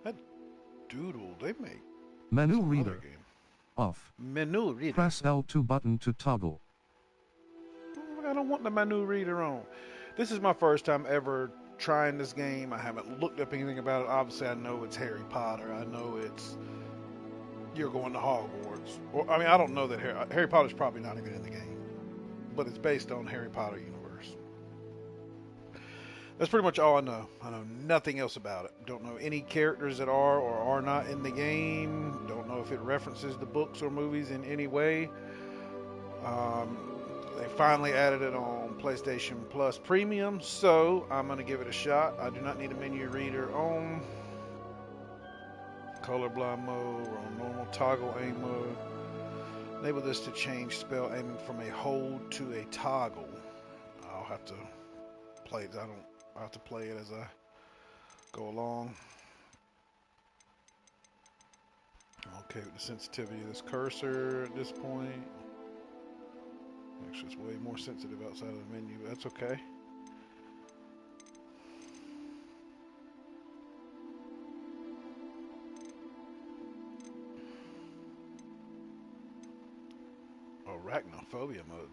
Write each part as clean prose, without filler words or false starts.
That Doodle, they make Menu some other reader. game. Off. Menu reader. Press L2 button to toggle. I don't want the menu reader on. This is my first time ever trying this game. I haven't looked up anything about it. Obviously, I know it's Harry Potter. I know it's you're going to Hogwarts. Well, I mean, I don't know that Harry Potter's probably not even in the game, but it's based on Harry Potter universe. That's pretty much all I know. I know nothing else about it. Don't know any characters that are or are not in the game. Don't know if it references the books or movies in any way. Um, they finally added it on PlayStation Plus Premium, so I'm going to give it a shot. I do not need a menu reader on colorblind mode or on normal toggle aim mode. Enable this to change spell aiming from a hold to a toggle. I'll have to play it. I have to play it as I go along. Okay, with the sensitivity of this cursor at this point. Actually, it's way more sensitive outside of the menu, but that's okay. Arachnophobia mode.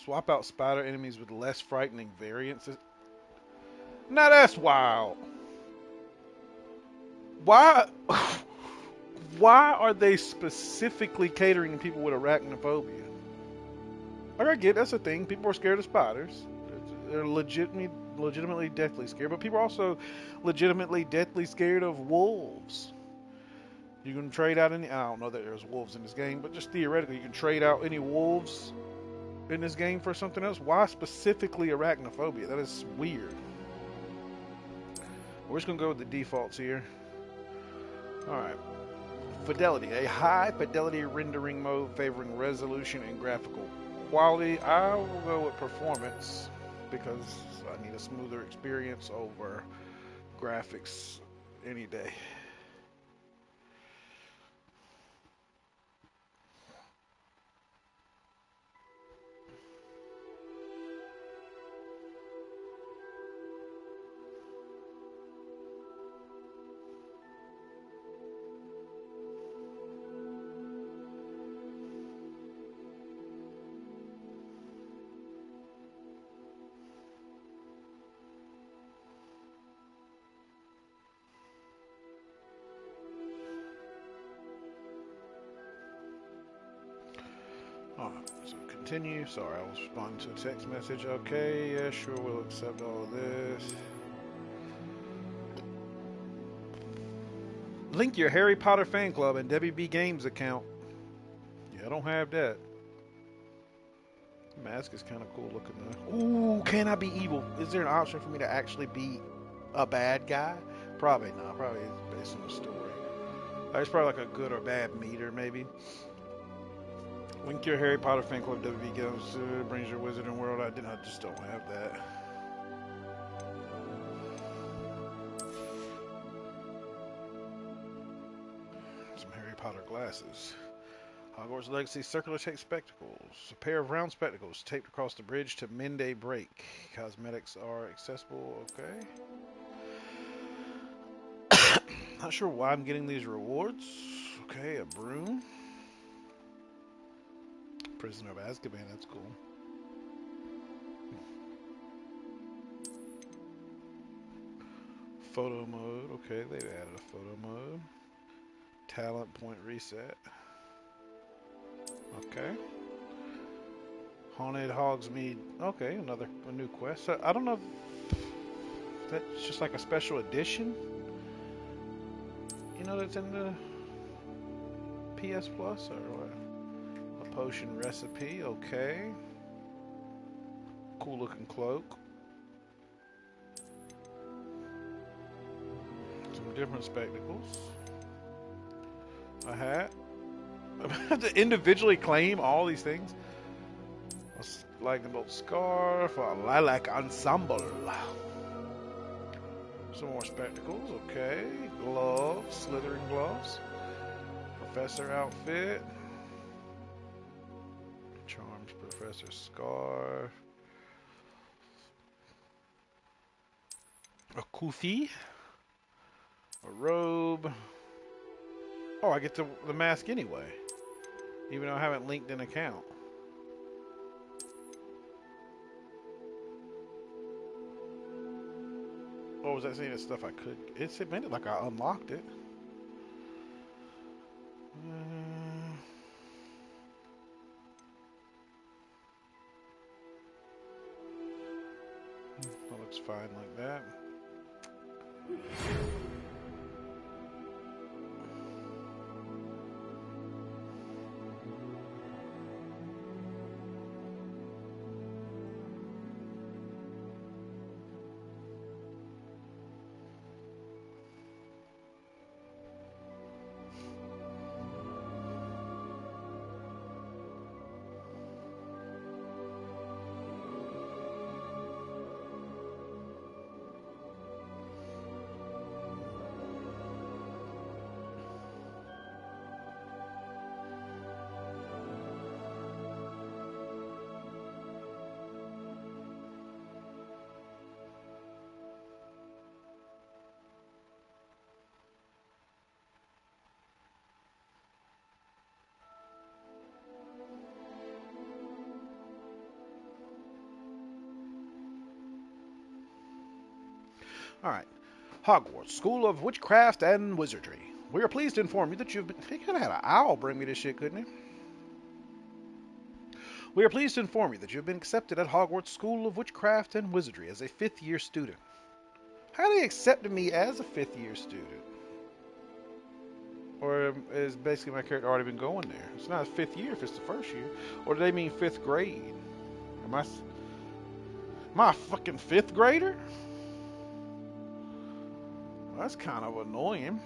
Swap out spider enemies with less frightening variants. Now that's wild. Why? Why are they specifically catering to people with arachnophobia? Like I get that's a thing. People are scared of spiders. They're legitimately deathly scared. But people are also legitimately deathly scared of wolves. You can trade out any. I don't know that there's wolves in this game, but just theoretically, you can trade out any wolves in this game for something else. Why specifically arachnophobia? That is weird. We're just gonna go with the defaults here. All right. Fidelity, a high fidelity rendering mode favoring resolution and graphical quality. I will go with performance because I need a smoother experience over graphics any day. Alright, so continue. Sorry, I was responding to a text message. Okay, yeah, sure, we'll accept all of this. Link your Harry Potter fan club and WB Games account. Yeah, I don't have that. Mask is kind of cool looking though. Ooh, can I be evil? Is there an option for me to actually be a bad guy? Probably not. Probably it's based on the story. It's probably like a good or bad meter, maybe. Link your Harry Potter fan club WB Games brings your Wizarding World. I just don't have that. Some Harry Potter glasses. Hogwarts Legacy circular tape spectacles. A pair of round spectacles taped across the bridge to mend a break. Cosmetics are accessible. Okay. Not sure why I'm getting these rewards. Okay, a broom. Prisoner of Azkaban, that's cool. Photo mode. Okay, they've added a photo mode. Talent point reset. Okay. Haunted Hogsmeade. Okay, a new quest. So, I don't know if that's just like a special edition. You know that's in the PS Plus or what? A potion recipe. Okay. Cool looking cloak. Some different spectacles. A hat. I have to individually claim all these things. Like the bolt scarf, a lilac ensemble. Some more spectacles, okay. Gloves, slithering gloves. Professor outfit. Charms professor scarf. A kufi. A robe. robe. Oh, I get the mask anyway, even though I haven't linked an account. Or was that saying that stuff I could? It made it like I unlocked it. That looks fine like that. All right. Hogwarts, School of Witchcraft and Wizardry. We are pleased to inform you that you've been... He could have had an owl bring me this shit, couldn't he? We are pleased to inform you that you have been accepted at Hogwarts School of Witchcraft and Wizardry as a fifth-year student. How they accepted me as a fifth-year student? Or is basically my character already been going there? It's not a fifth year if it's the first year. Or do they mean fifth grade? Am I a fucking fifth grader? Well, that's kind of annoying.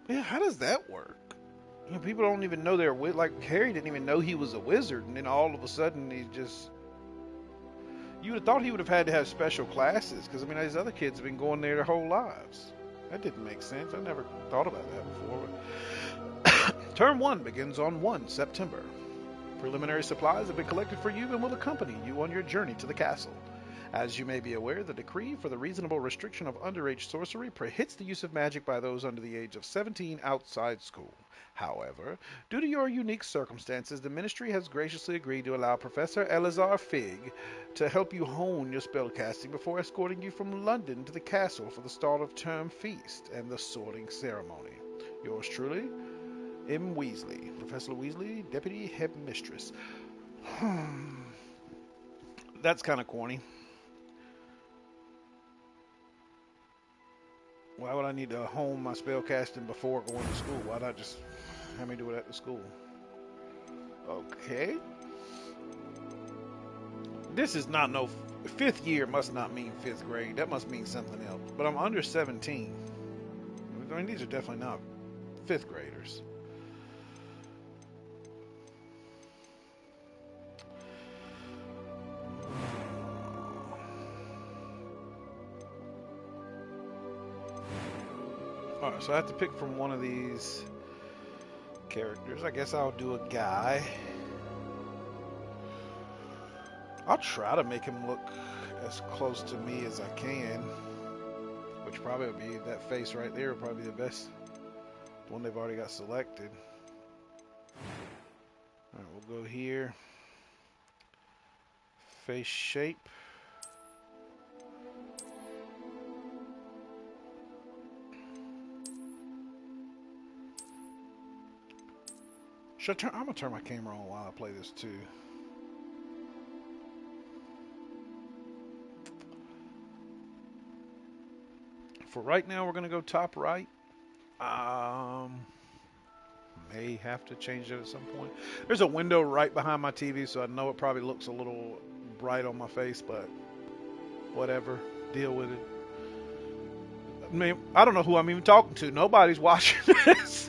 But yeah, how does that work? You know, people don't even know they're like Harry didn't even know he was a wizard, and then all of a sudden he just. You would have thought he would have had to have special classes, because I mean these other kids have been going there their whole lives. That didn't make sense. I never thought about that before. Term 1 begins on 1 September. Preliminary supplies have been collected for you and will accompany you on your journey to the castle. As you may be aware, the decree for the reasonable restriction of underage sorcery prohibits the use of magic by those under the age of 17 outside school. However, due to your unique circumstances, the Ministry has graciously agreed to allow Professor Eleazar Fig to help you hone your spellcasting before escorting you from London to the castle for the start of term feast and the sorting ceremony. Yours truly, M. Weasley. Professor Weasley, Deputy Headmistress. That's kind of corny. Why would I need to hone my spellcasting before going to school? Why not just have me do it at the school? Okay. This is not no... Fifth year must not mean fifth grade. That must mean something else. But I'm under 17. I mean, these are definitely not fifth graders. Alright, so I have to pick from one of these characters. I guess I'll do a guy. I'll try to make him look as close to me as I can. Which probably would be that face right there, would probably be the best one they've already got selected. Alright, we'll go here. Face shape. I'm gonna turn my camera on while I play this too. For right now, we're gonna go top right. May have to change it at some point. There's a window right behind my TV, so I know it probably looks a little bright on my face, but whatever. Deal with it. I mean, I don't know who I'm even talking to. Nobody's watching this.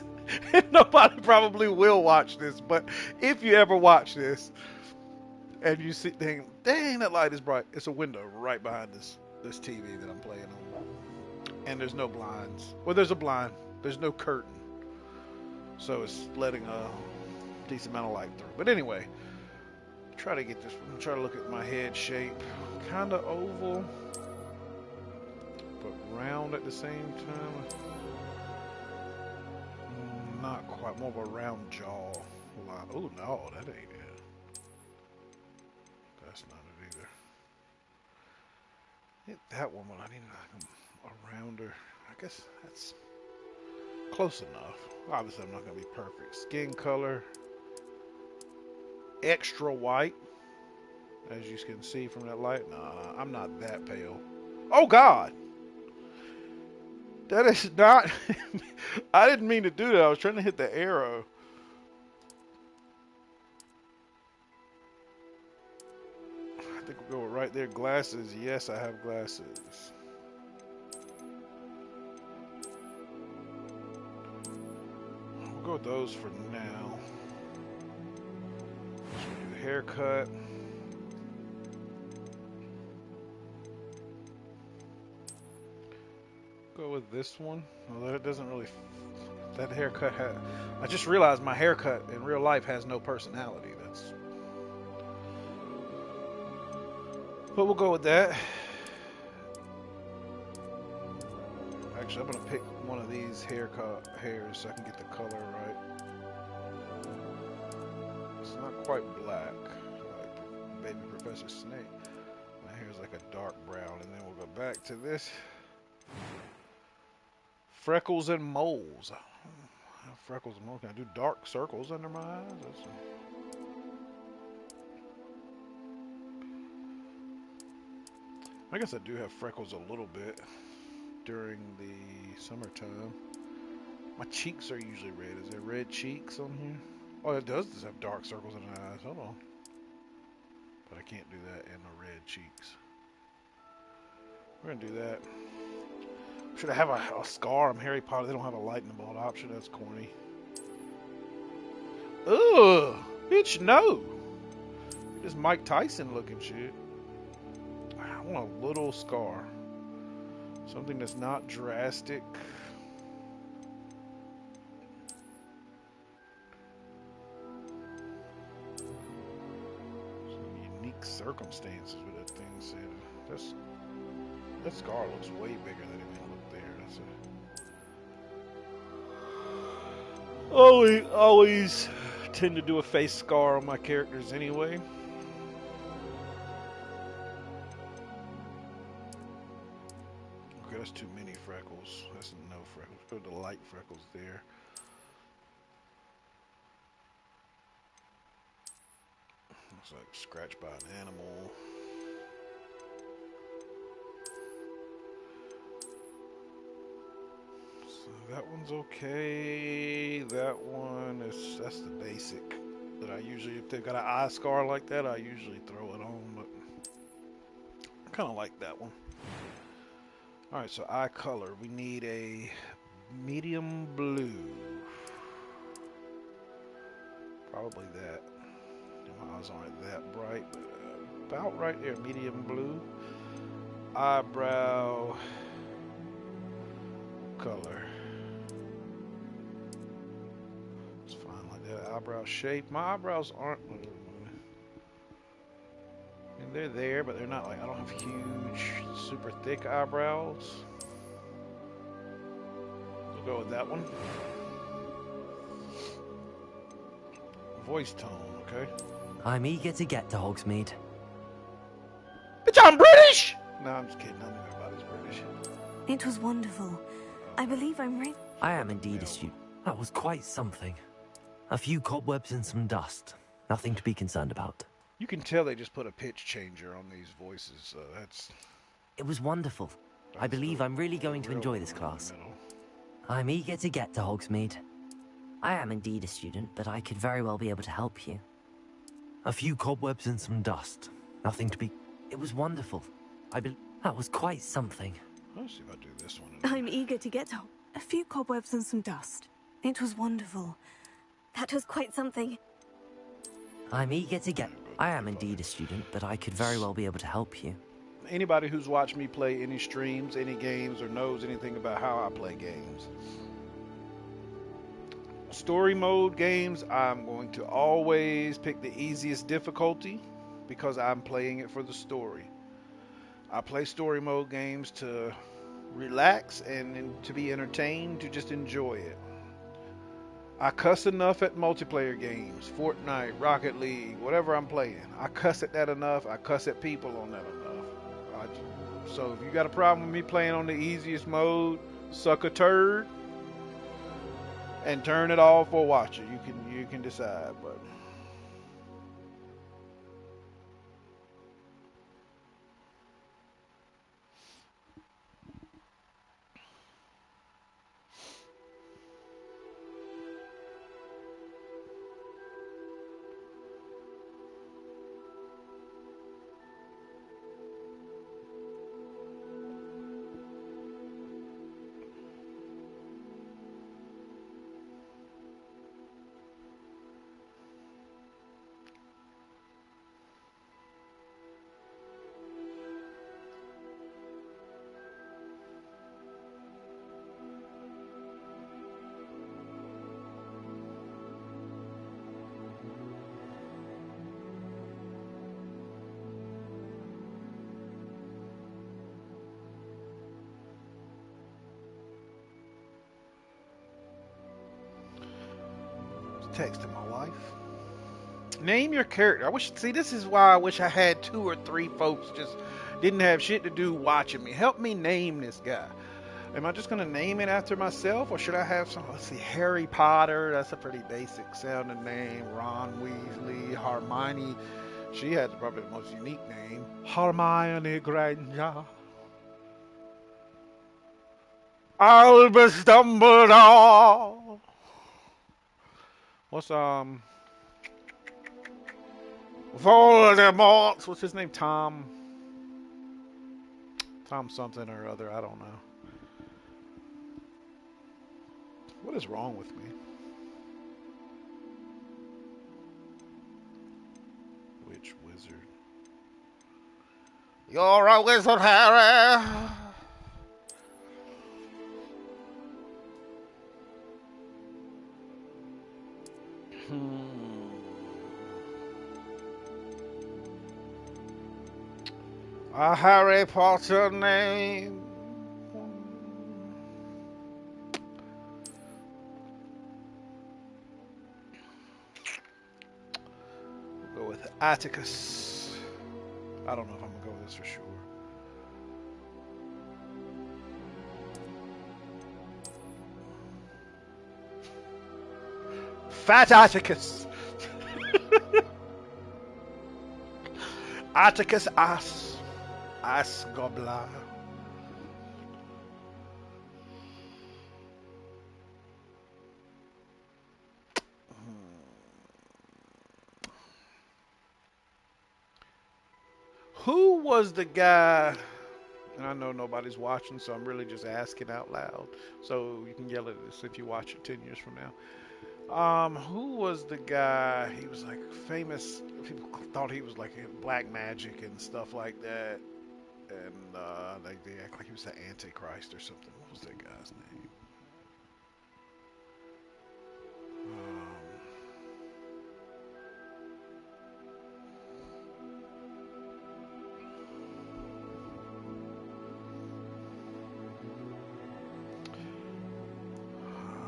Nobody probably will watch this, but if you ever watch this and you see, dang, that light is bright. It's a window right behind this TV that I'm playing on, and there's no blinds. Well, there's a blind. There's no curtain, so it's letting a decent amount of light through. But anyway, try to get this. I'm try to look at my head shape, kind of oval, but round. round at the same time. Not quite. More of a round jaw. Oh no, that ain't it. That's not it either. Hit that one, but I need a rounder. I guess that's close enough. Obviously, I'm not gonna be perfect. Skin color, extra white, as you can see from that light. Nah, I'm not that pale. Oh God, that is not. I didn't mean to do that. I was trying to hit the arrow. I think we'll go right there. Glasses. Yes, I have glasses. We'll go with those for now. Do haircut. Go with this one. Although it doesn't really. That haircut had. I just realized my haircut in real life has no personality. That's. But we'll go with that. Actually, I'm gonna pick one of these hairs so I can get the color right. It's not quite black, like Baby Professor Snake. My hair's like a dark brown, and then we'll go back to this. Freckles and moles. I have freckles and moles. Can I do dark circles under my eyes? I guess I do have freckles a little bit during the summertime. My cheeks are usually red. Is there red cheeks on here? Oh, it does just have dark circles under the eyes. Hold on. But I can't do that in the red cheeks. We're gonna do that. Should I have a scar? I'm Harry Potter. They don't have a lightning bolt option. That's corny. Ugh! Bitch, no! This Mike Tyson looking shit. I want a little scar. Something that's not drastic. Some unique circumstances with that thing said. That scar looks way bigger than it looked there. That's a... Always tend to do a face scar on my characters anyway. Okay, that's too many freckles. That's no freckles. Put the light freckles there. Looks like scratched by an animal. So that one's okay. That one that's the basic that I usually, if they've got an eye scar like that, I usually throw it on, but I kind of like that one. Alright, so eye color. We need a medium blue. Probably that. My eyes aren't that bright, but about right there. Medium blue. Eyebrow color. It's fine like that. Eyebrow shape. My eyebrows aren't... And they're there, but they're not like... I don't have huge, super thick eyebrows. We'll go with that one. Voice tone, okay? I'm eager to get to Hogsmeade. Bitch, I'm British! No, I'm just kidding. I know everybody's British. It was wonderful. I believe I'm right. I am indeed a student. That was quite something. A few cobwebs and some dust. Nothing to be concerned about. You can tell they just put a pitch changer on these voices, so that's... It was wonderful. I believe I'm really going to enjoy this class. I'm eager to get to Hogsmeade. I am indeed a student, but I could very well be able to help you. A few cobwebs and some dust. Nothing to be... It was wonderful. That was quite something. Let's see if I do this one. I'm eager to get to a few cobwebs and some dust. It was wonderful. That was quite something. I'm eager to get... I am indeed a student, but I could very well be able to help you. Anybody who's watched me play any streams, any games, or knows anything about how I play games. Story mode games, I'm going to always pick the easiest difficulty because I'm playing it for the story. I play story mode games to relax and to be entertained, to just enjoy it. I cuss enough at multiplayer games, Fortnite, Rocket League, whatever I'm playing. I cuss at that enough. I cuss at people on that enough. So if you got a problem with me playing on the easiest mode, suck a turd and turn it off or watch it. You can decide, but. Texting my wife. Name your character. This is why I wish I had 2 or 3 folks just didn't have shit to do watching me. Help me name this guy. Am I just gonna name it after myself, or should I have some? Let's see, Harry Potter. That's a pretty basic sounding name. Ron Weasley, Hermione. She had probably the most unique name. Hermione Granger. Albus Dumbledore. What's Voldemort? What's his name? Tom something or other. I don't know. What is wrong with me? Which wizard? You're a wizard, Harry. A Harry Potter name. We'll go with Atticus. I don't know if I'm gonna go with this for sure. Fat Atticus. Atticus Ass. Ass Gobbler. Who was the guy? And I know nobody's watching, so I'm really just asking out loud. So you can yell at us if you watch it 10 years from now. Who was the guy? He was like famous. People thought he was like black magic and stuff like that. And they act like he was the Antichrist or something. What was that guy's name?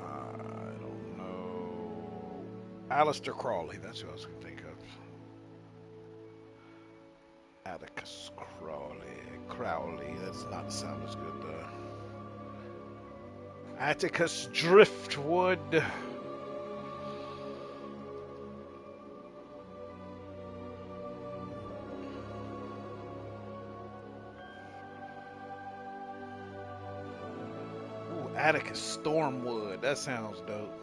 I don't know. Aleister Crowley. That's who I was going to think of. Atticus Crowley. That does not sound as good though. Atticus Driftwood. Ooh, Atticus Stormwood. That sounds dope.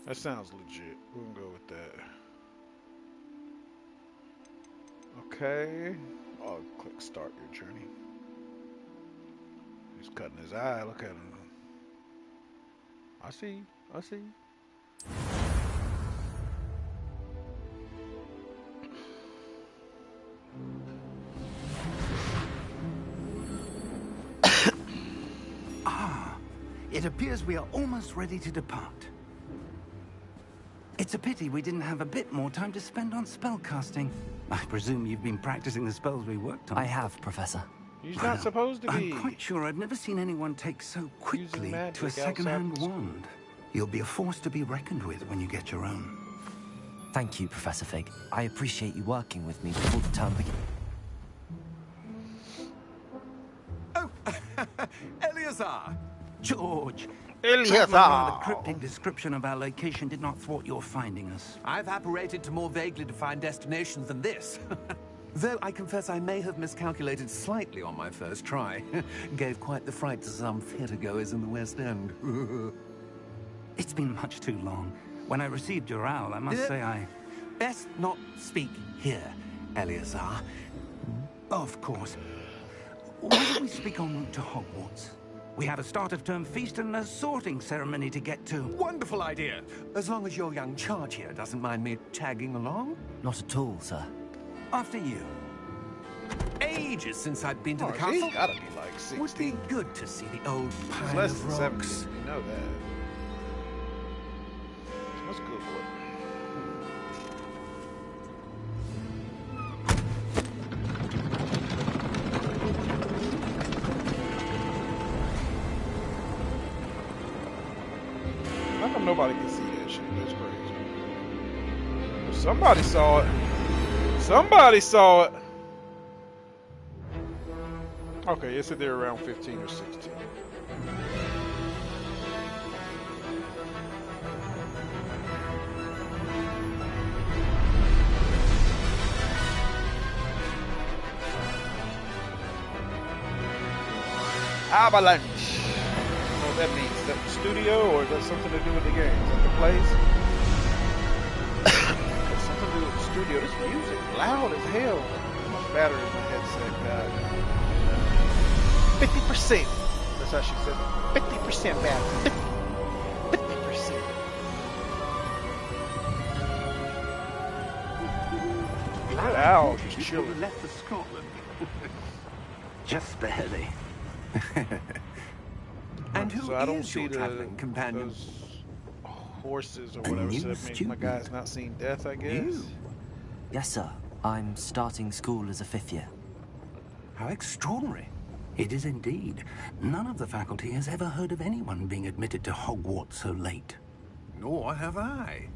That sounds legit. We're gonna go with that. Okay. I'll click start your journey. He's cutting his eye. Look at him. I see. I see. It appears we are almost ready to depart. It's a pity we didn't have a bit more time to spend on spellcasting. I presume you've been practicing the spells we worked on. I have, Professor. He's not supposed to be. I'm quite sure I've never seen anyone take so quickly magic to a second-hand outside. wand. You'll be a force to be reckoned with when you get your own. Thank you, Professor Fig. I appreciate you working with me before the term begins. Oh, Eleazar! George! Eleazar! That rather cryptic description of our location did not thwart your finding us. I've apparated to more vaguely defined destinations than this. Though I confess I may have miscalculated slightly on my first try. Gave quite the fright to some theatre-goers in the West End. It's been much too long. When I received your owl, I must say I... Best not speak here, Eleazar. Of course. Why don't we speak en route to Hogwarts? We have a start-of-term feast and a sorting ceremony to get to. Wonderful idea. As long as your young charge here doesn't mind me tagging along. Not at all, sir. After you. Ages since I've been to the He's castle. gotta be like 16. Would be good to see the old He's pile less of than rocks. 17. You know that. Let's Google it. How come nobody can see that shit? That's crazy. Somebody saw it. Somebody saw it. Okay, it said they're around 15 or 16. Avalanche. I don't know what that means. Is that the studio or is that something to do with the game? Is that the place? That's something to do with the studio. This music loud as hell. How much battery in my headset got? 50%. That's how she said it. 50% battery. 50%. That owl just You chilling. left for Scotland. Just barely. And who So I don't is see your traveling companion? those horses or A whatever. new So that means my student. guy's not seen death, I guess. You? Yes, sir. I'm starting school as a 5th year. How extraordinary. It is indeed. None of the faculty has ever heard of anyone being admitted to Hogwarts so late. Nor have I.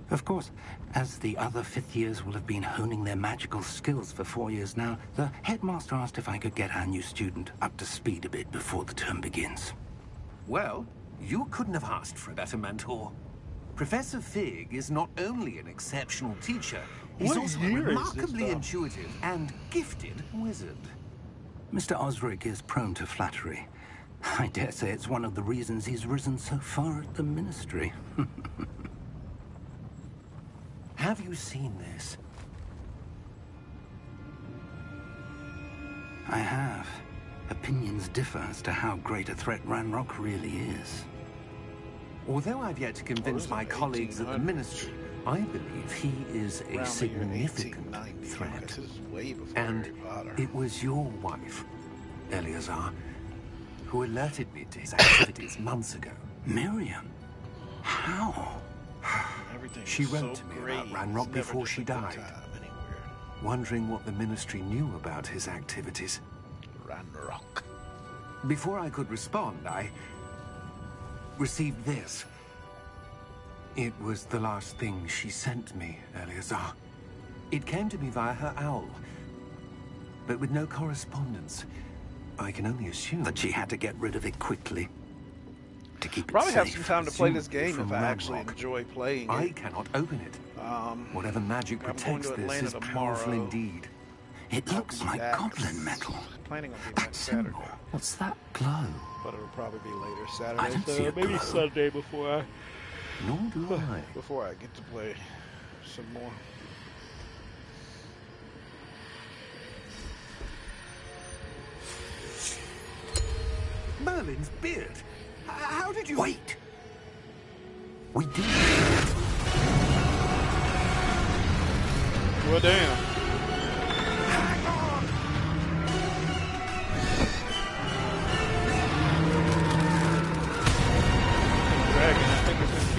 Of course, as the other 5th years will have been honing their magical skills for 4 years now, the headmaster asked if I could get our new student up to speed a bit before the term begins. Well, you couldn't have asked for a better mentor. Professor Fig is not only an exceptional teacher, he's What also a year is this remarkably stuff? intuitive and gifted wizard. Mr. Osric is prone to flattery. I dare say it's one of the reasons he's risen so far at the ministry. Have you seen this? I have. Opinions differ as to how great a threat Ranrock really is. Although I've yet to convince is my it, colleagues at the 1800s? ministry, I believe he is a Around the year significant 1890. threat. This is way before And Harry Potter. it was your wife, Eleazar, who alerted me to his activities months ago. Miriam? How? Everything She was wrote so to me great. about It's Ranrock never before just she a good died. time anywhere. Wondering what the ministry knew about his activities. Ranrock. Before I could respond, I received this. It was the last thing she sent me, Eleazar. It came to me via her owl, but with no correspondence. I can only assume That she had to get rid of it quickly. To keep it Probably have safe, some time to play this presumably game if from I actually Ranrock. enjoy playing I it. cannot open it. Um, Whatever magic I'm going protects to this Atlanta is powerful tomorrow. indeed. It looks like Dax. goblin metal. Planning on being That back Saturday, symbol. What's that glow? but it'll probably be later I Saturday. don't So see a maybe glow. Sunday before I Nor do I. before I get to play some more. Merlin's beard. How did you... Wait! We did. Well, damn.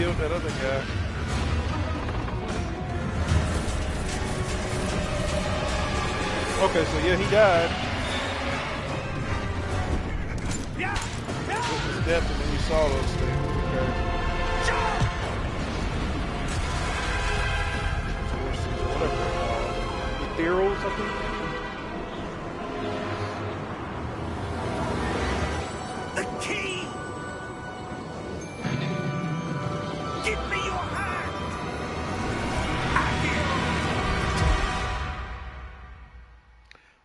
killed that other guy. Okay, so yeah, he died. It was death when we saw those things. Okay. Whatever they're called. Ethereals, I think. The key! Give me your hand!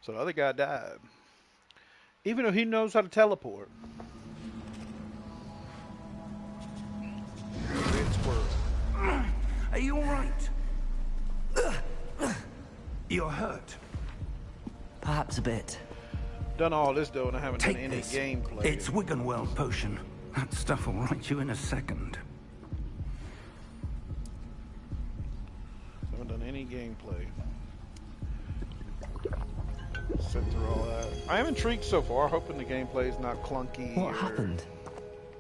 So the other guy died. Even though he knows how to teleport. Red squirrel. Are you alright? You're hurt. Perhaps a bit. Done all this though, and I haven't Take done any this. gameplay. It's Wiggenweld potion. That stuff will right you in a second. Haven't done any gameplay. Sit through all that. I am intrigued so far, hoping the gameplay is not clunky. What happened?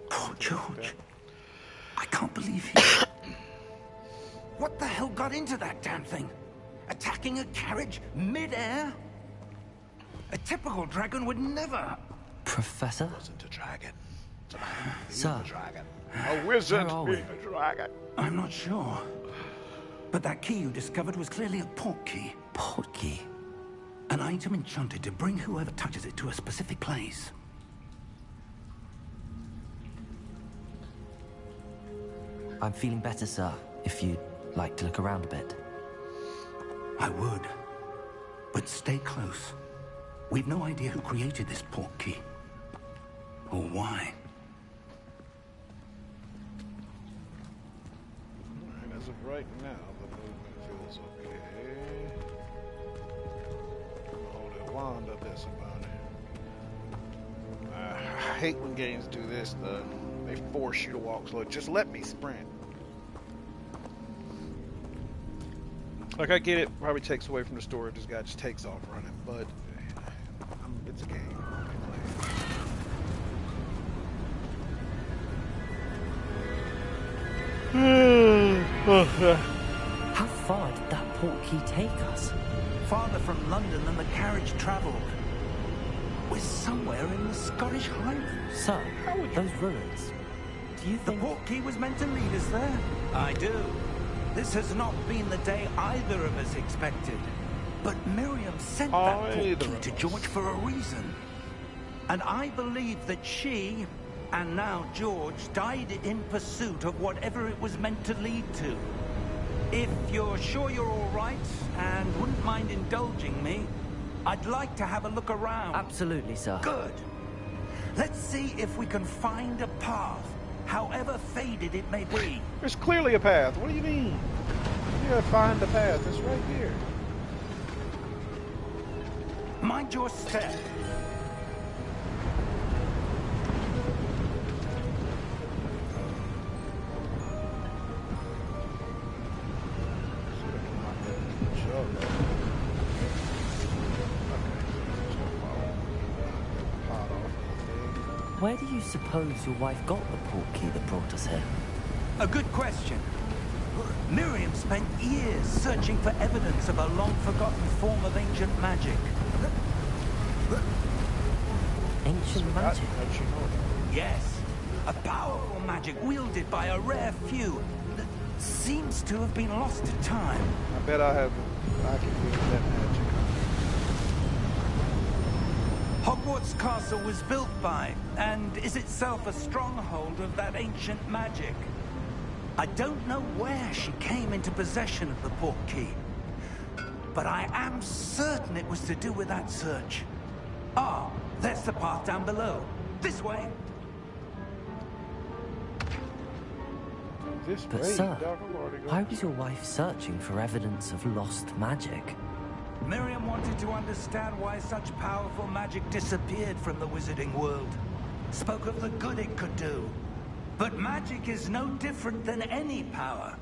Poor George. I can't believe he... What the hell got into that damn thing? Attacking a carriage mid-air? A typical dragon would never... Professor? Wasn't a dragon. Sir? A dragon. A wizard. Where are we? A dragon. I'm not sure. But that key you discovered was clearly a port key. Port key? An item enchanted to bring whoever touches it to a specific place. I'm feeling better, sir. If you'd like to look around a bit. I would. But stay close. We've no idea who created this port key. Or why. Alright, as of right now, the movement feels okay. Hold that wand up there, somebody. I hate when games do this, though. They force you to walk slow. Just let me sprint. Like, I get it, probably takes away from the story if this guy just takes off running, but it's a game. How far did that port key take us? Farther from London than the carriage travelled. We're somewhere in the Scottish Highlands. Sir, those ruins. Do you The think... port key was meant to lead us there? I do. This has not been the day either of us expected. But Miriam sent that port key to George for a reason. And I believe that she, and now George, died in pursuit of whatever it was meant to lead to. If you're sure you're all right, and wouldn't mind indulging me, I'd like to have a look around. Absolutely, sir. Good. Let's see if we can find a path, however faded it may be. There's clearly a path. What do you mean? You gotta find the path. It's right here. Mind your step. Where do you suppose your wife got the port key that brought us here? A good question. Miriam spent years searching for evidence of a long-forgotten form of ancient magic. Ancient magic? How'd you know that? Yes, a powerful magic wielded by a rare few that seems to have been lost to time. I bet I can wield that magic. Hogwarts Castle was built by, and is itself a stronghold of that ancient magic. I don't know where she came into possession of the port key, but I am certain it was to do with that search. Ah, there's the path down below. This way. This But way, sir, Dr. Lordy, why was your wife searching for evidence of lost magic? Miriam wanted to understand why such powerful magic disappeared from the wizarding world. Spoke of the good it could do. But magic is no different than any power.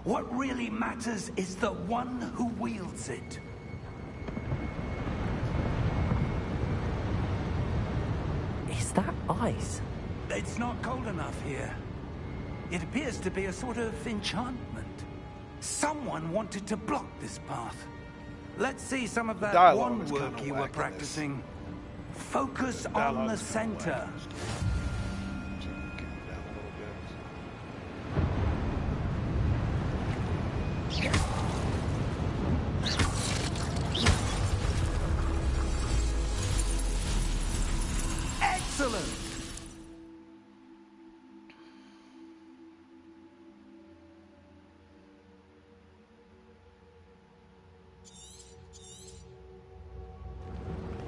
What really matters is the one who wields it. Is that ice? It's not cold enough here. It appears to be a sort of enchantment. Someone wanted to block this path. Let's see some of that wand work you were practicing. Focus on the center. Excellent!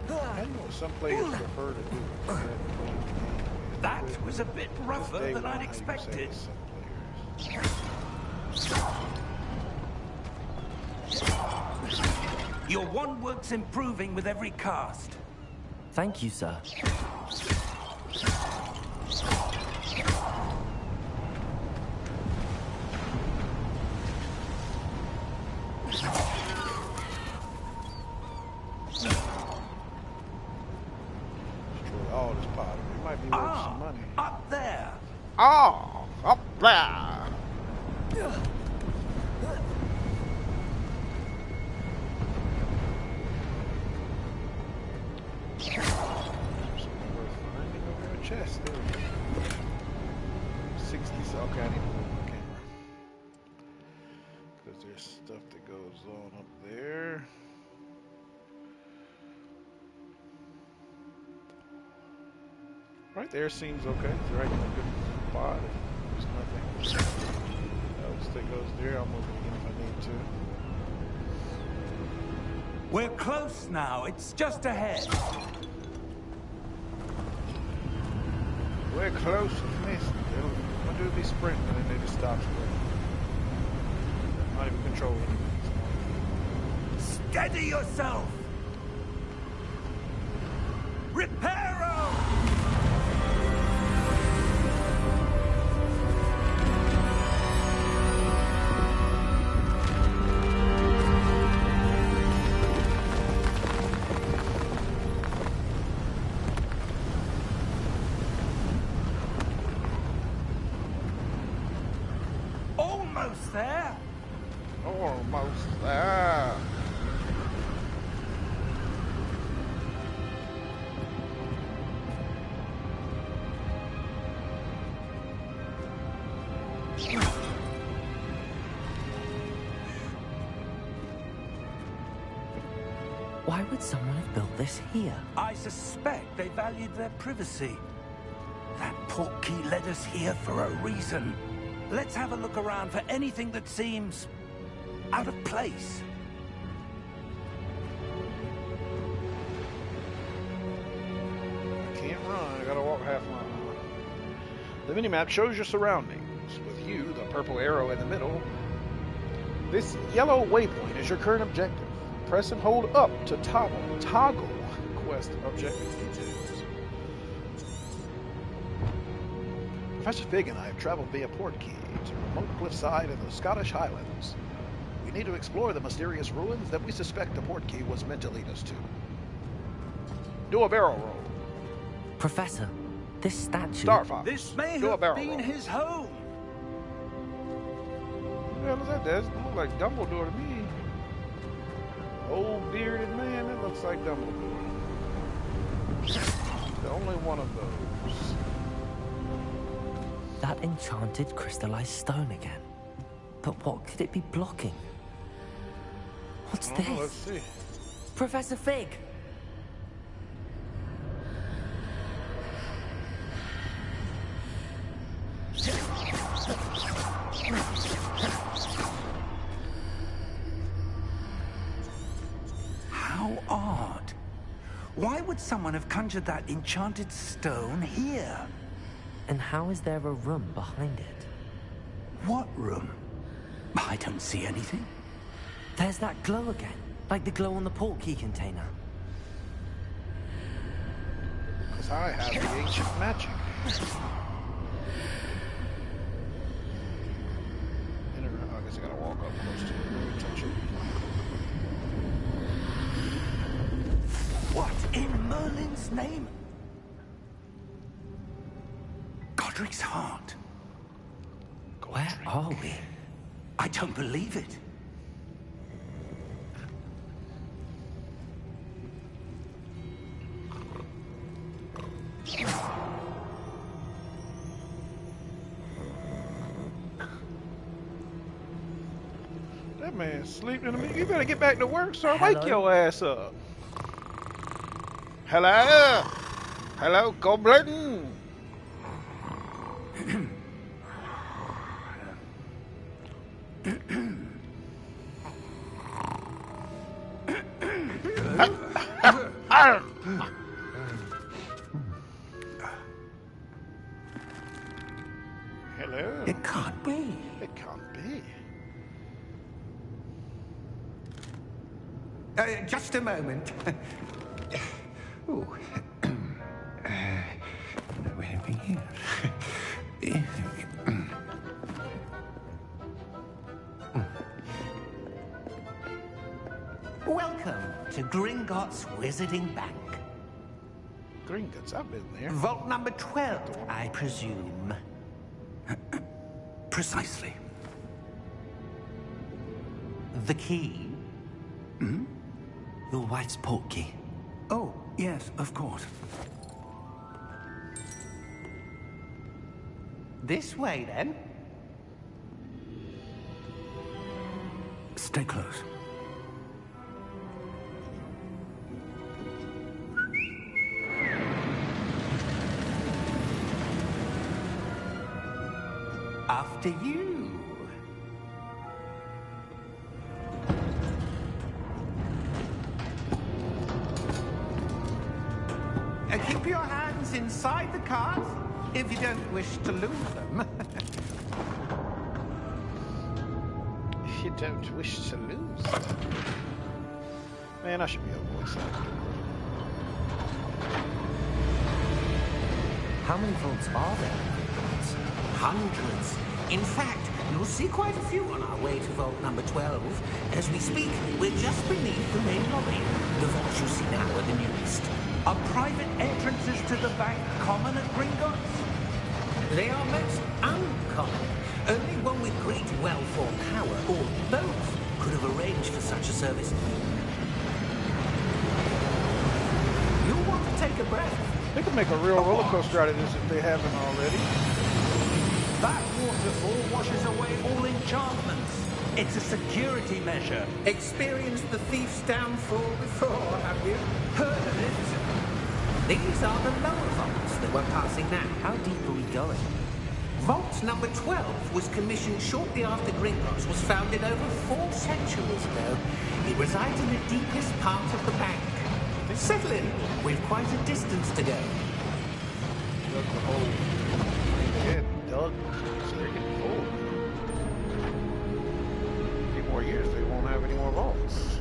I know some players prefer to do it. That was a bit rougher than I'd expected. Your wand work's improving with every cast. Thank you, sir. All this pottery. It might be worth some money. Up there. Oh, up there. Chest there. 60. Okay, I need to move my camera because there's stuff that goes on up there. Right there seems okay. It's right in a good spot. There's nothing else that goes there. I'll move it again if I need to. We're close now. It's just ahead. We're close to missing. I'm gonna do be sprinting and then they just stop sprinting. Not even control anything. Steady yourself. Reparo! Almost there. Almost there. Why would someone have built this here? I suspect they valued their privacy. That portkey led us here for a reason. Let's have a look around for anything that seems out of place. I can't run. I gotta walk half a mile. The minimap shows your surroundings. With you, the purple arrow in the middle. This yellow waypoint is your current objective. Press and hold up to toggle quest objective details. Professor Fig and I have traveled via portkey to remote cliffside in the Scottish Highlands. We need to explore the mysterious ruins that we suspect the portkey was meant to lead us to. Do a barrel roll. Professor, this statue... Starfox. This may Do a have barrel been roll. his home. What the hell is that? That looks like Dumbledore to me. Old bearded man, that looks like Dumbledore. The only one of those. That enchanted crystallized stone again. But what could it be blocking? What's this? Let's see. Professor Fig! How odd. Why would someone have conjured that enchanted stone here? And how is there a room behind it? What room? I don't see anything. There's that glow again, like the glow on the portkey container. Because I have the ancient magic. I guess I gotta walk up close to it. Maybe touch it. What in Merlin's name? Godric's heart. Where are we? I don't believe it. That man's sleeping in the middle. You better get back to work, sir. Hello? Wake your ass up. Hello? Hello, Goblin? Hello? It can't be. It can't be. Just a moment. Ooh. Where are we here? Welcome to Gringotts Wizarding Bank. Gringotts, I've been there. Vault number 12, I presume. Precisely. The key? Your wife's portkey. Oh, yes, of course. This way, then. Stay close. After you. Keep your hands inside the cart if you don't wish to lose them. If you don't wish to lose them. Man, I should be able to voice that. How many vaults are there? Hundreds. In fact, you'll see quite a few on our way to vault number 12. As we speak, we're just beneath the main lobby. The vaults you see now are the newest. Are private entrances to the bank common at Gringotts? They are most uncommon. Only one with great wealth or power, or both, could have arranged for such a service. You'll want to take a breath. They could make a real roller coaster out of this if they haven't already. That waterfall washes away all enchantments. It's a security measure. Experienced the thief's downfall before, have you? Heard of it? These are the lower vaults that we're passing now. How deep are we going? Vault number 12 was commissioned shortly after Gringotts was founded over 4 centuries ago. It resides in the deepest part of the bank. Settle in. We've quite a distance to go. Dug the hole. Yeah, dug. So they're getting full. A few more years, they won't have any more vaults.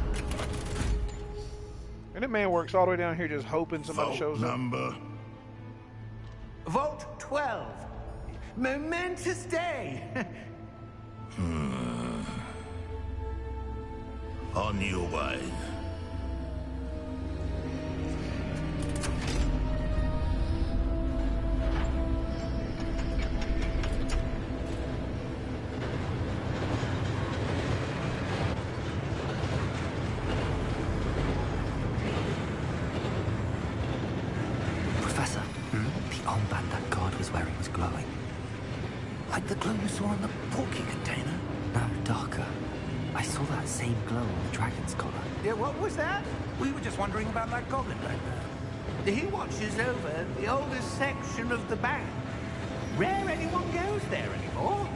And that man works all the way down here just hoping somebody shows up. Number. Vault 12. Momentous day. On your way. Professor, the armband that guard was wearing was glowing. Like the glow you saw on the porky container? No, darker. I saw that same glow on the dragon's collar. Yeah, what was that? We were just wondering about that goblin back there. He watches over the oldest section of the bank. Rare anyone goes there anymore.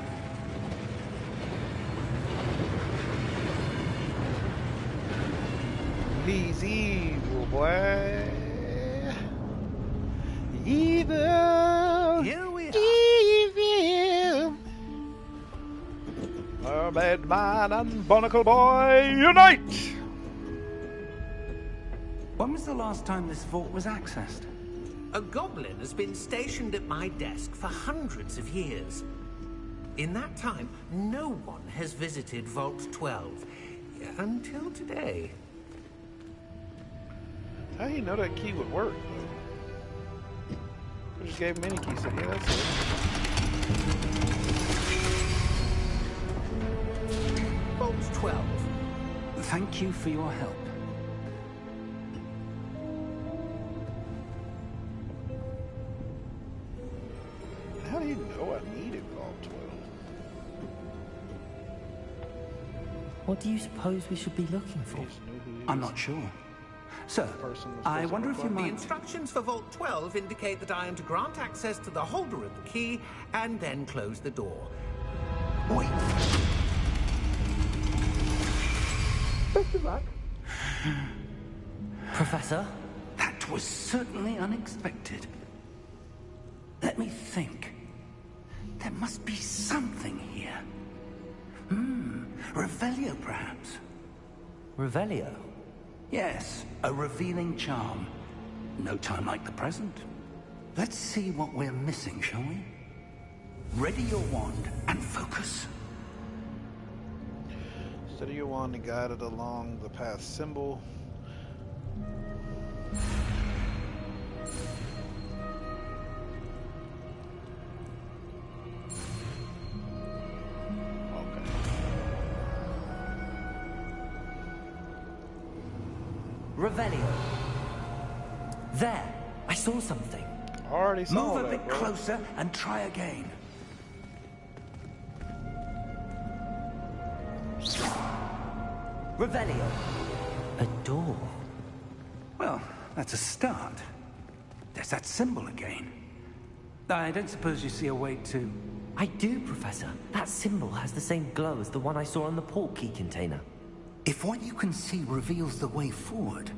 He's evil, boy. Evil. Here we are. Evil. Mermaid Man and Barnacle Boy unite! When was the last time this vault was accessed? A goblin has been stationed at my desk for hundreds of years. In that time, no one has visited Vault 12. Until today. How do you know that key would work, though? I just gave him any key, said, yeah, that's it. Vault 12. Thank you for your help. How do you know I needed Vault 12? What do you suppose we should be looking for? He just knew who he I'm was. not sure. Sir, Person was I supposed to wonder look if you like. The might... instructions for Vault 12 indicate that I am to grant access to the holder of the key and then close the door. Wait. Best of luck. Professor? That was certainly unexpected. Let me think. There must be something here. Revelio, perhaps. Revelio? Yes, a revealing charm. No time like the present. Let's see what we're missing, shall we? Ready your wand and focus. Steady your wand and guide it along the path symbol. Okay. Revelio. There! I saw something. Already saw Move a that, bit bro. closer and try again. Revelio. A door. Well, that's a start. There's that symbol again. I don't suppose you see a way to... I do, Professor. That symbol has the same glow as the one I saw on the port key container. If what you can see reveals the way forward,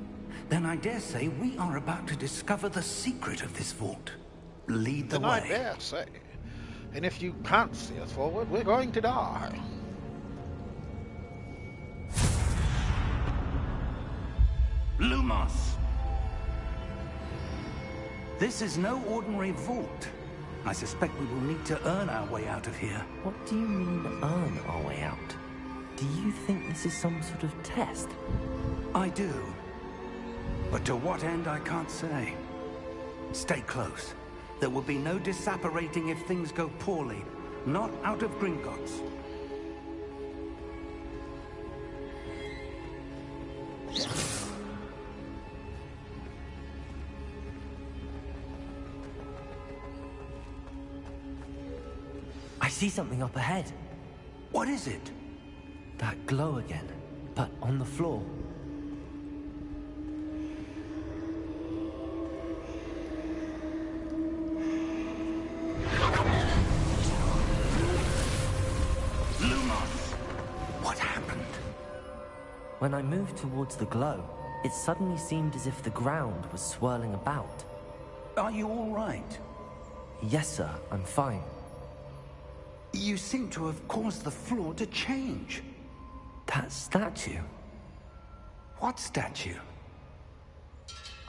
then I dare say we are about to discover the secret of this vault. Lead the Then I way. dare say. And if you can't see us forward, we're going to die. Lumos! This is no ordinary vault. I suspect we will need to earn our way out of here. What do you mean, earn our way out? Do you think this is some sort of test? I do. But to what end, I can't say. Stay close. There will be no disapparating if things go poorly. Not out of Gringotts. I see something up ahead. What is it? That glow again, but on the floor. Lumos! What happened? When I moved towards the glow, it suddenly seemed as if the ground was swirling about. Are you all right? Yes, sir, I'm fine. You seem to have caused the floor to change. That statue. What statue?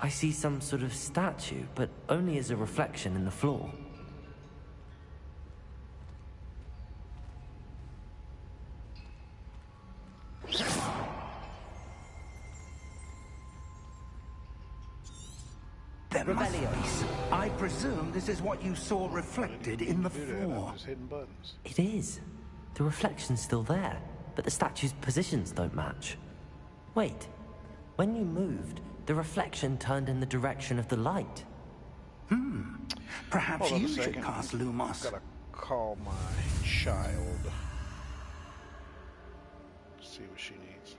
I see some sort of statue, but only as a reflection in the floor. There must Revelio. be some. I presume this is what you saw reflected in the Do that. I'm floor. just hitting buttons. It is. The reflection's still there, but the statue's positions don't match. Wait, when you moved, the reflection turned in the direction of the light. Perhaps Hold on a you should second. cast Lumos. Gotta call my child. See what she needs.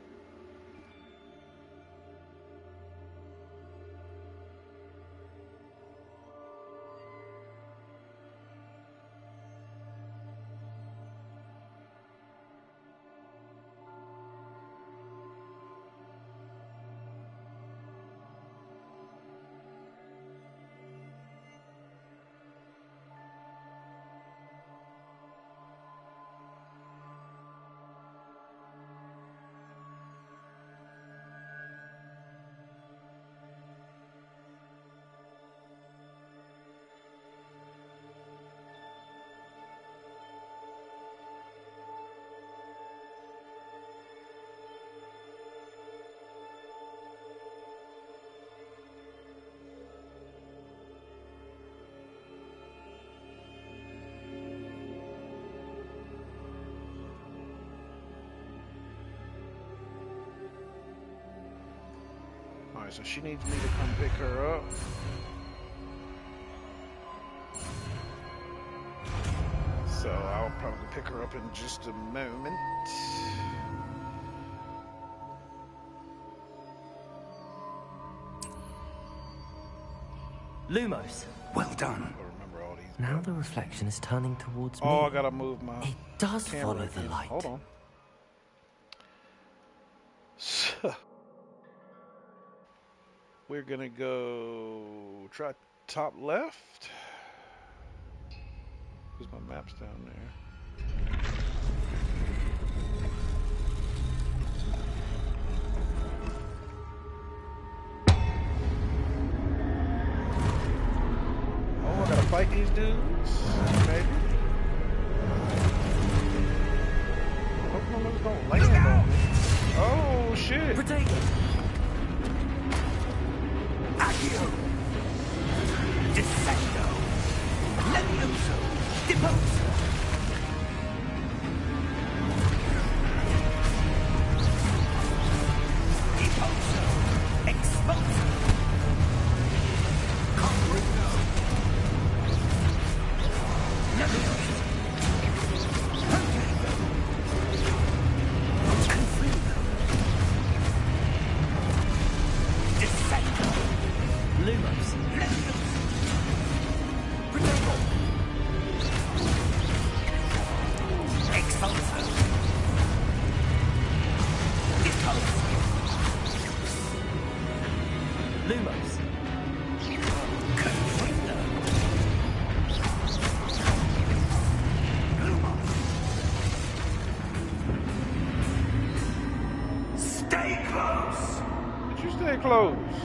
Alright, so she needs me to come pick her up. So I'll probably pick her up in just a moment. Lumos. Well done. I'll remember all these. Now the reflection is turning towards me. Oh, I gotta move my It does camera follow the again. light. Hold on. So, we're gonna go try top left. Because my map's down there. Oh, I gotta fight these dudes? Maybe. Hope no one's gonna land on me. Oh, shit. Protect it. Accio. Descendo. Levioso. Deposo. Deposo. Expulso. Comprendo. Levioso. Protego. Confrido. Descendo. Lumos. Levioso. Protego. Expulso. Deposo. Lumos. Confrido. Stay close. Did you stay close?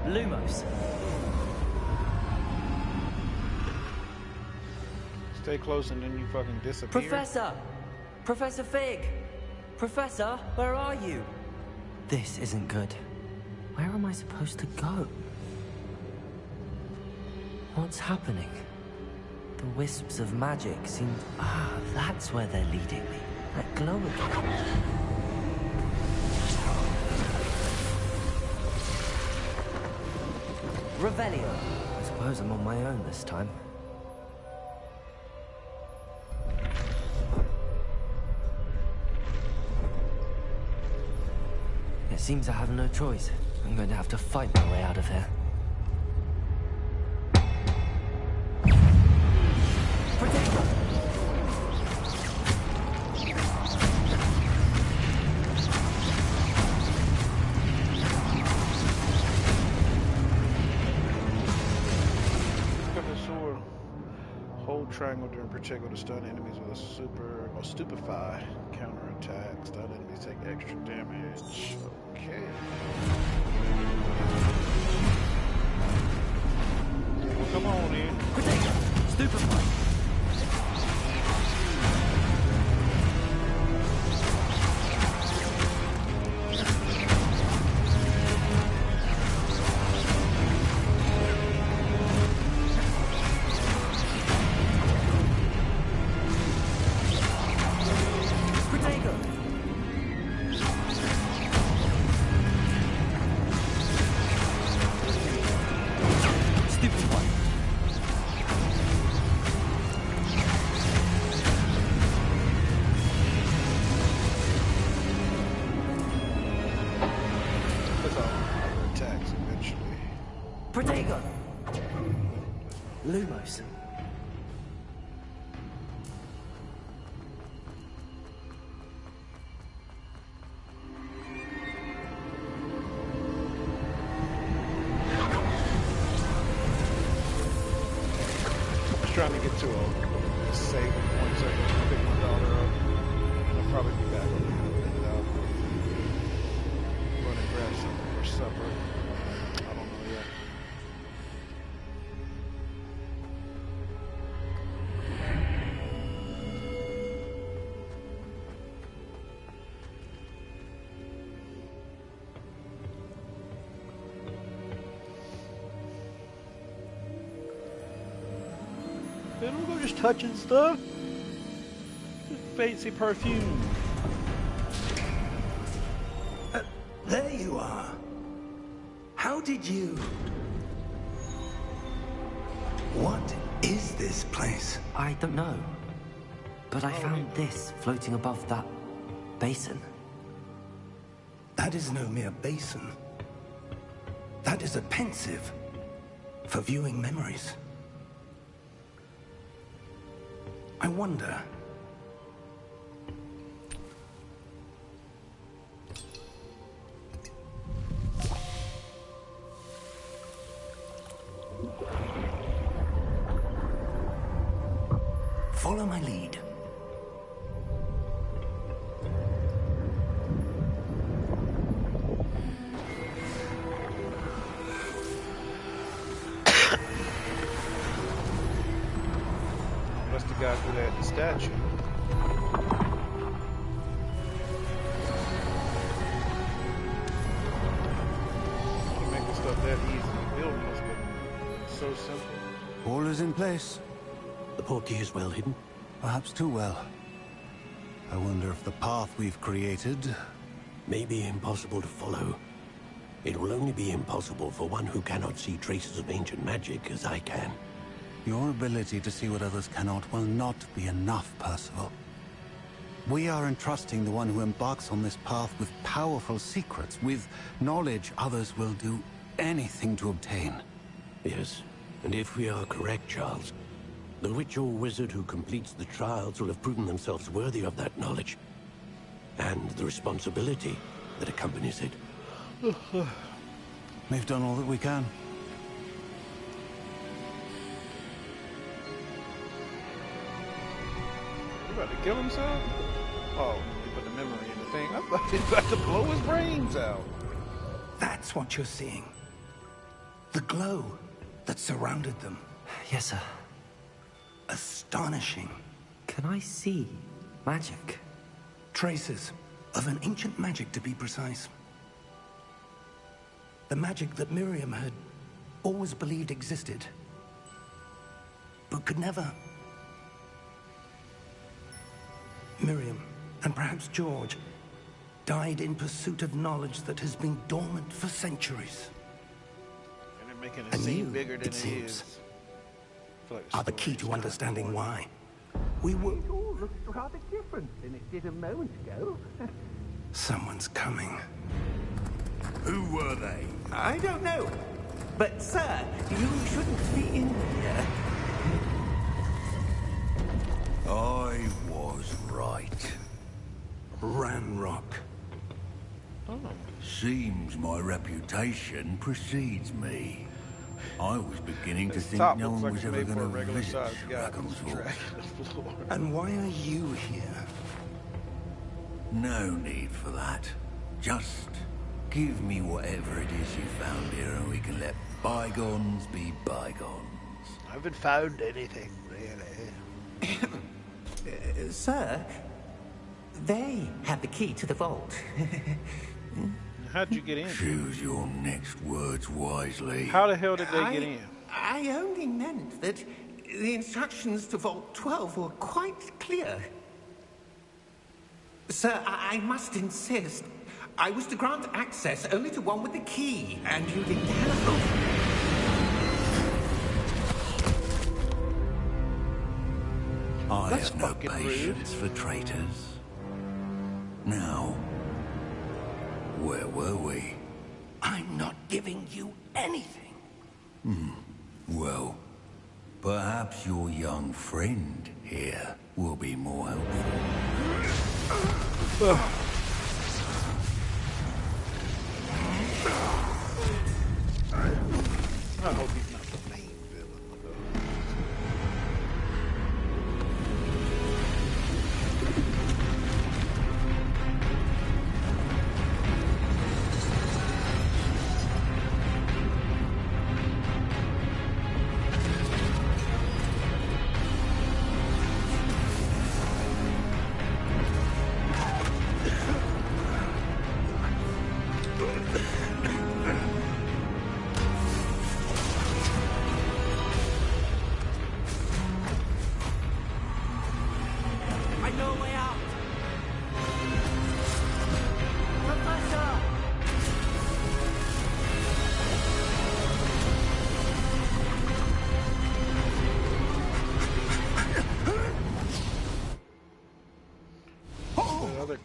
Lumos. Stay close and then you fucking disappear. Professor! Professor Fig! Professor, where are you? This isn't good. Where am I supposed to go? What's happening? The wisps of magic seem... Ah, that's where they're leading me. That glow again. Revelio. I suppose I'm on my own this time. It seems I have no choice. I'm going to have to fight my way out of here. Protego! Hold triangle during Protego to stun enemies with a super or stupefy counterattack. Stun enemies take extra damage. Okay. Well, come on in. Protego! Stupefy! Protego! Lumos. Just trying to get to a saving point so I can pick my daughter up. I'll probably be back on the minute out. Run and grab something for supper. I don't know yet. Man, don't go just touching stuff. Just fancy perfume. There you are. How did you... What is this place? I don't know. But I found this floating above that basin. That is no mere basin. That is a pensive for viewing memories. I wonder... Follow my lead. That's the guy who had the statue. You make the stuff that easy to build must be so simple. All is in place. The portkey is well hidden. Perhaps too well. I wonder if the path we've created... May be impossible to follow. It will only be impossible for one who cannot see traces of ancient magic as I can. Your ability to see what others cannot will not be enough, Percival. We are entrusting the one who embarks on this path with powerful secrets, with knowledge others will do anything to obtain. Yes, and if we are correct, Charles, the witch or wizard who completes the trials will have proven themselves worthy of that knowledge. And the responsibility that accompanies it. We've done all that we can. You about to kill himself? Oh, he put the memory in the thing. I thought he was about to blow his brains out. That's what you're seeing. The glow that surrounded them. Yes, sir. Astonishing. Can I see magic? Traces of an ancient magic, to be precise. The magic that Miriam had always believed existed, but could never. Miriam, and perhaps George, died in pursuit of knowledge that has been dormant for centuries. And they're making it And seem you, bigger than it seems, is. are the key to understanding why. We will... It all looks rather different than it did a moment ago. Someone's coming. Who were they? I don't know. But, sir, you shouldn't be in here. I was right. Ranrock. Seems my reputation precedes me. I was beginning to His think top no looks one like was it's ever made for a going to regular visit sized guy with Rackhamsville. dragging the floor. And why are you here? No need for that. Just give me whatever it is you found here and we can let bygones be bygones. I haven't found anything, really. Sir, they have the key to the vault. How'd you get in? Choose your next words wisely. How the hell did they get in? I only meant that the instructions to Vault 12 were quite clear. Sir, I must insist. I was to grant access only to one with the key, and you didn't have... I That's have no fucking patience for traitors. Now, where were we? I'm not giving you anything. Well, perhaps your young friend here will be more helpful. I hope he's not the main villain.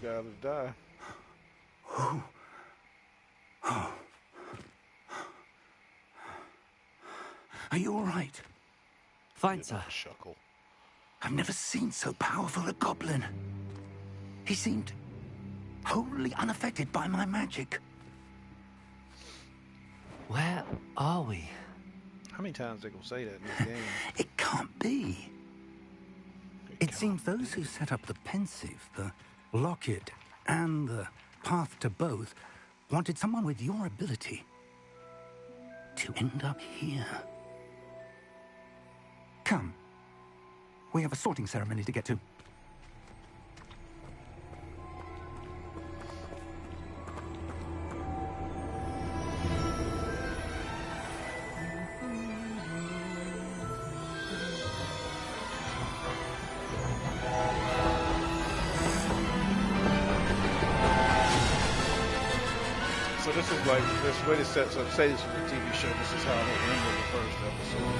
guy to die. Are you all right? Fine, sir. Chuckle. I've never seen so powerful a goblin. He seemed wholly unaffected by my magic. Where are we? How many times they gonna say that in this game? It can't be. It seems those who set up the pensive, the locket, and the path to both wanted someone with your ability to end up here. Come. We have a sorting ceremony to get to. So this is like, this way to set up, say this is a TV show, this is how it ended the first episode.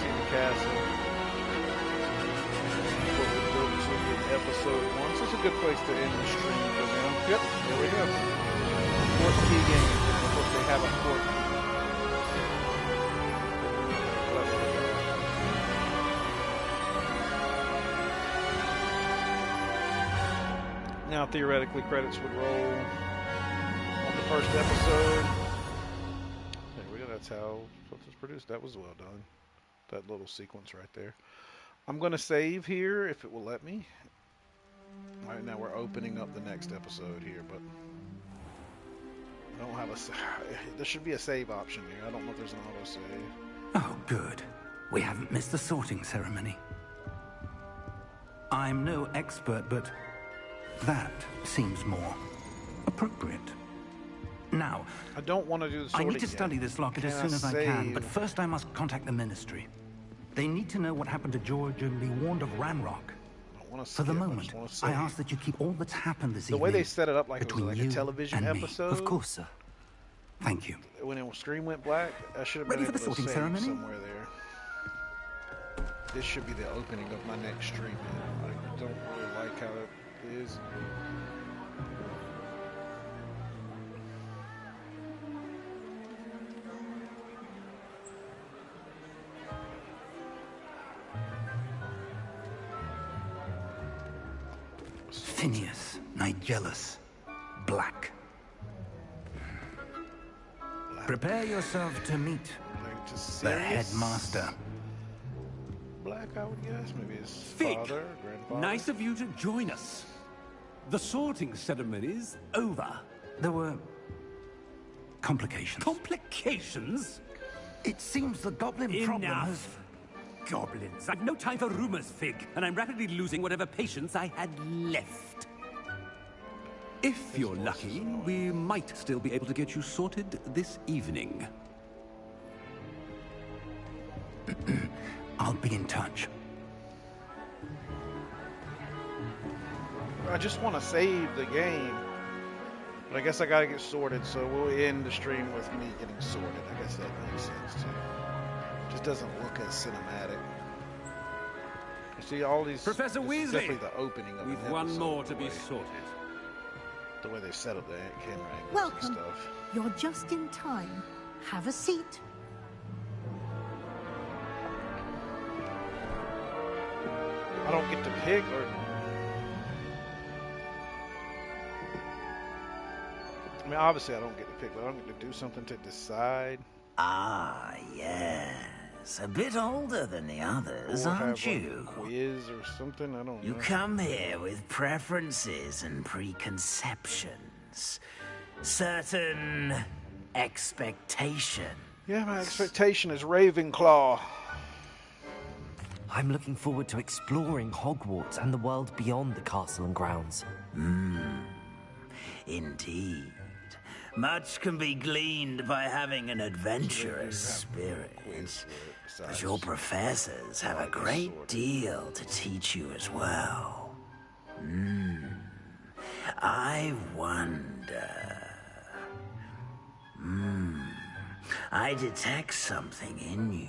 See the castle. What we go to in episode 1. So it's a good place to end the stream for now. Yep, there we go. Fourth key game. Of course they have a fourth key. Now, theoretically, credits would roll on the first episode. There we go. That's how it was produced. That was well done. That little sequence right there. I'm going to save here if it will let me. Right now, we're opening up the next episode here, but I don't have a. There should be a save option here. I don't know if there's an auto save. Oh, good. We haven't missed the sorting ceremony. I'm no expert, but that seems more appropriate. Now, I don't want to do the sorting I need to study yet. this locket as soon as I can, but first I must contact the Ministry. They need to know what happened to George and be warned of Ranrock. For the moment, I ask that you keep all that's happened this evening the way they set it up like it was like a you television and me. episode. Of course, sir. Thank you. When the screen went black, I should have been Ready for able the to sorting save ceremony? somewhere there. This should be the opening of my next stream. I don't really like how it is. Phineas, Nigellus, Black. Prepare yourself to meet the headmaster. Black, I would guess. Maybe his Fig. father, grandfather. Nice of you to join us. The sorting ceremony's over. There were complications. Complications? It seems the goblin problem has... Enough. Goblins. I've no time for rumors, Fig, and I'm rapidly losing whatever patience I had left. If you're lucky, we might still be able to get you sorted this evening. I'll be in touch. I just want to save the game. But I guess I gotta get sorted, so we'll end the stream with me getting sorted. I guess that makes sense too. Just doesn't look as cinematic. You see all these. Professor this is Weasley! definitely the opening of We've an one episode, more to the be way- sorted. The way they set up the camera angles Welcome. and stuff. You're just in time. Have a seat. I don't get to pick or. I mean, obviously I don't get to pick, but I don't get to do something to decide. Ah, yes. A bit older than the others, Or aren't have, like, you? a quiz or something. I don't You know. come here with preferences and preconceptions. Certain expectation. Yeah, my expectation is Ravenclaw. I'm looking forward to exploring Hogwarts and the world beyond the castle and grounds. Indeed. Much can be gleaned by having an adventurous spirit. But your professors have a great deal to teach you as well. I wonder. I detect something in you.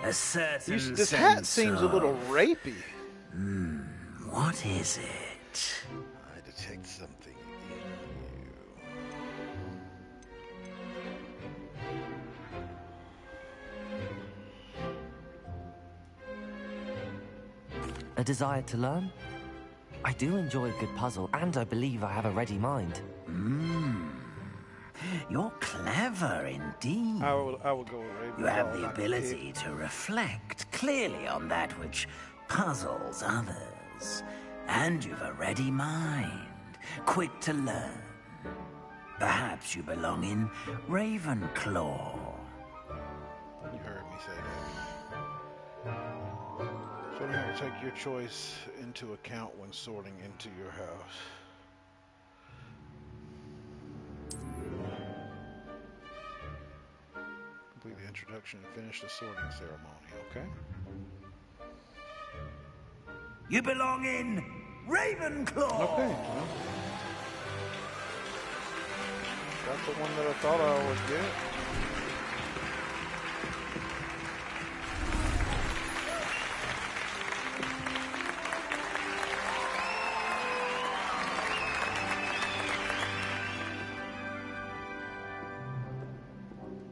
A certain This hat sense seems a little of rapey. What is it? I detect something in you. A desire to learn? I do enjoy a good puzzle, and I believe I have a ready mind. You're clever indeed. I will go with Ravenclaw. You have the ability to reflect clearly on that which puzzles others. And you've a ready mind, quick to learn. Perhaps you belong in Ravenclaw. You heard me say that. So you have to take your choice into account when sorting into your house. Complete the introduction and finish the sorting ceremony, okay? You belong in Ravenclaw! Okay, well, that's the one that I thought I would get.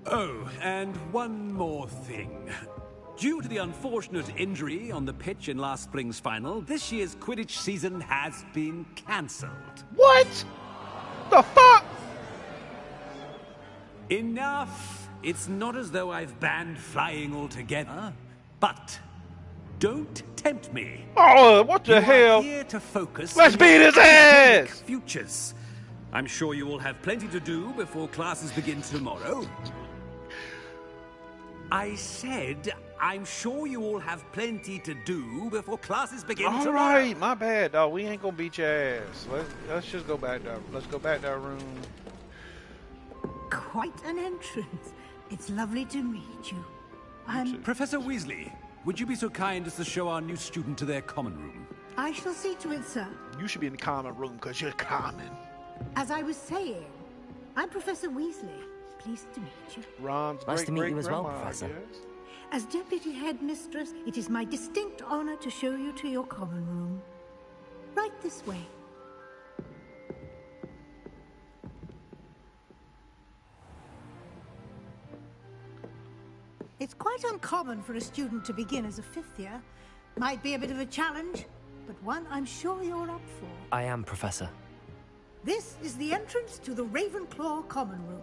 Oh, and one more thing. Due to the unfortunate injury on the pitch in last spring's final, this year's Quidditch season has been cancelled. What? The fuck? Enough! It's not as though I've banned flying altogether, but don't tempt me. Oh, what the hell? Are here to focus. Let's beat his ass! Futures. I'm sure you will have plenty to do before classes begin tomorrow. I said, I'm sure you all have plenty to do before classes begin tomorrow. All right, my bad, dog. We ain't gonna beat your ass. Let's just go back there. Let's go back to our room. Quite an entrance. It's lovely to meet you. Professor Weasley, would you be so kind as to show our new student to their common room? I shall see to it, sir. You should be in the common room because you're common. As I was saying, I'm Professor Weasley. Pleased to meet you. Ron's nice to meet you as well, great-great-grandma, Professor. I guess. As Deputy Headmistress, it is my distinct honor to show you to your common room. Right this way. It's quite uncommon for a student to begin as a fifth year. Might be a bit of a challenge, but one I'm sure you're up for. I am, Professor. This is the entrance to the Ravenclaw common room.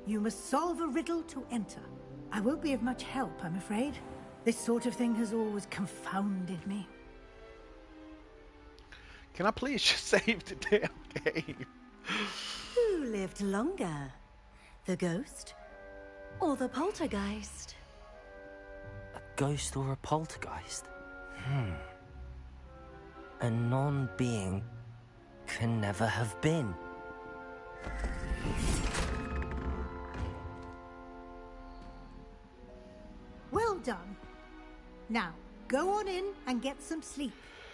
You must solve a riddle to enter. I won't be of much help, I'm afraid. This sort of thing has always confounded me. Can I please just save the damn game? Who lived longer? The ghost or the poltergeist? A ghost or a poltergeist? A non-being can never have been. Well done. Now, go on in and get some sleep.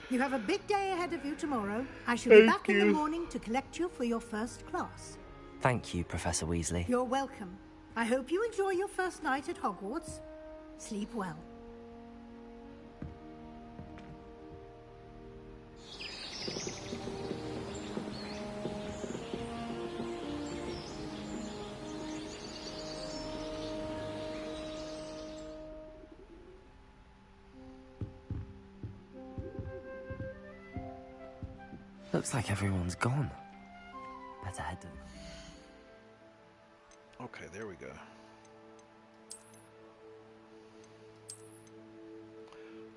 You have a big day ahead of you tomorrow. I shall be back in the morning to collect you for your first class. Thank you, Professor Weasley. You're welcome. I hope you enjoy your first night at Hogwarts. Sleep well. Looks like everyone's gone. Better head to... Okay, there we go.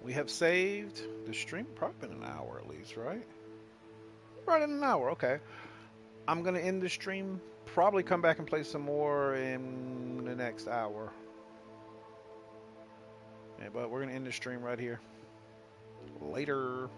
We have saved the stream. Probably been an hour at least, right? Right in an hour, okay. I'm going to end the stream. Probably come back and play some more in the next hour. Yeah, but we're going to end the stream right here. Later.